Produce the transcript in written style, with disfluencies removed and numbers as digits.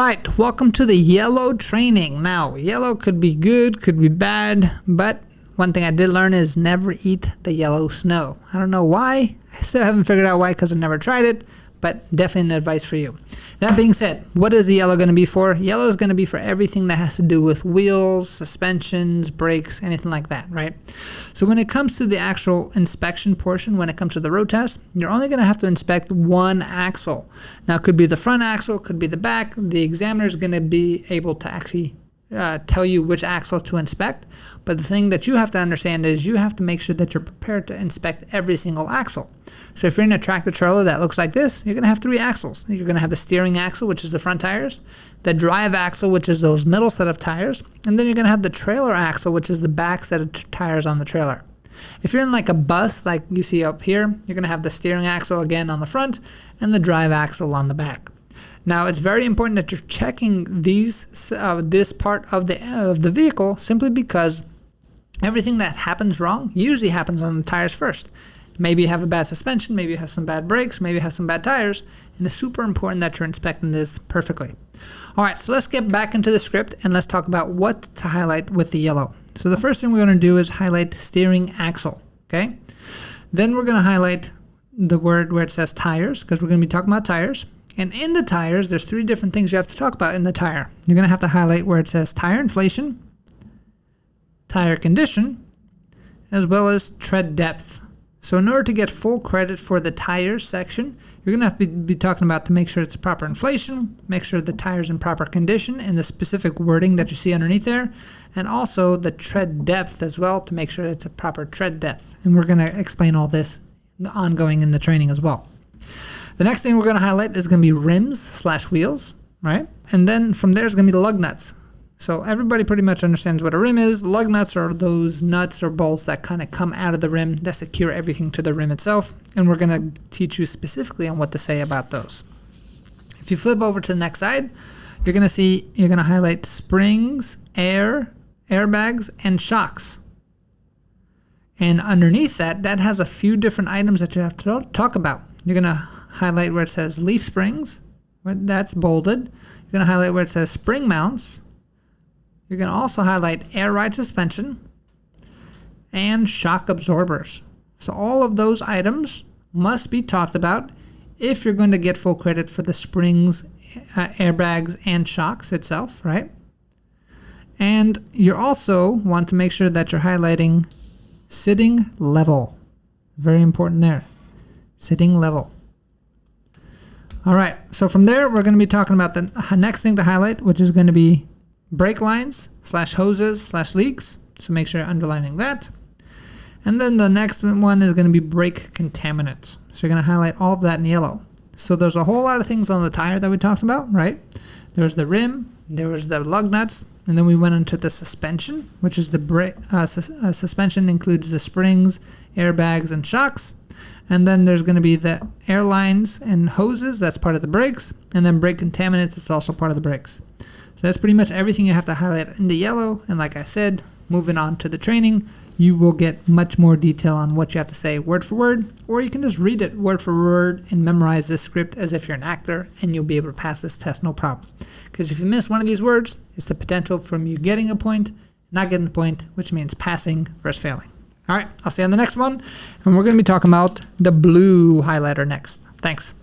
Alright, welcome to the yellow training. Now, yellow could be good, could be bad, but one thing I did learn is never eat the yellow snow. I don't know why. I still haven't figured out why because I've never tried it, but definitely an advice for you. That being said, what is the yellow going to be for? Yellow is going to be for everything that has to do with wheels, suspensions, brakes, anything like that, right? So when it comes to the actual inspection portion, when it comes to the road test, you're only going to have to inspect one axle. Now, it could be the front axle, it could be the back. The examiner is going to be able to actually tell you which axle to inspect. But the thing that you have to understand is you have to make sure that you're prepared to inspect every single axle. So if you're in a tractor trailer that looks like this, you're going to have 3 axles. You're going to have the steering axle, which is the front tires, the drive axle, which is those middle set of tires, and then you're going to have the trailer axle, which is the back set of tires on the trailer. If you're in like a bus like you see up here, you're going to have the steering axle again on the front and the drive axle on the back. Now, it's very important that you're checking this part of the vehicle simply because everything that happens wrong usually happens on the tires first. Maybe you have a bad suspension, maybe you have some bad brakes, maybe you have some bad tires, and it's super important that you're inspecting this perfectly. All right, so let's get back into the script and let's talk about what to highlight with the yellow. So the first thing we're going to do is highlight steering axle, okay? Then we're going to highlight the word where it says tires because we're going to be talking about tires. And in the tires, there's 3 different things you have to talk about in the tire. You're going to have to highlight where it says tire inflation, tire condition, as well as tread depth. So in order to get full credit for the tires section, you're going to have to be talking about to make sure it's proper inflation, make sure the tire's in proper condition, and the specific wording that you see underneath there, and also the tread depth as well to make sure it's a proper tread depth. And we're going to explain all this ongoing in the training as well. The next thing we're going to highlight is going to be rims/wheels, right? And then from there is going to be the lug nuts. So everybody pretty much understands what a rim is. Lug nuts are those nuts or bolts that kind of come out of the rim that secure everything to the rim itself. And we're going to teach you specifically on what to say about those. If you flip over to the next side, you're going to highlight springs, airbags, and shocks. And underneath that has a few different items that you have to talk about. You're going to highlight where it says leaf springs, that's bolded. You're going to highlight where it says spring mounts. You're going to also highlight air ride suspension and shock absorbers. So all of those items must be talked about if you're going to get full credit for the springs, airbags, and shocks itself, right? And you also want to make sure that you're highlighting sitting level. Very important there. Sitting level. All right, so from there, we're going to be talking about the next thing to highlight, which is going to be brake lines/hoses/leaks. So make sure you're underlining that. And then the next one is going to be brake contaminants. So you're going to highlight all of that in yellow. So there's a whole lot of things on the tire that we talked about, right? There's the rim, there was the lug nuts, and then we went into the suspension, which is the brake. Suspension includes the springs, airbags, and shocks. And then there's going to be the air lines and hoses, that's part of the brakes. And then brake contaminants is also part of the brakes. So that's pretty much everything you have to highlight in the yellow. And like I said, moving on to the training, you will get much more detail on what you have to say word for word, or you can just read it word for word and memorize this script as if you're an actor, and you'll be able to pass this test no problem. Because if you miss one of these words, it's the potential from you getting a point, not getting a point, which means passing versus failing. All right, I'll see you on the next one, and we're going to be talking about the blue highlighter next. Thanks.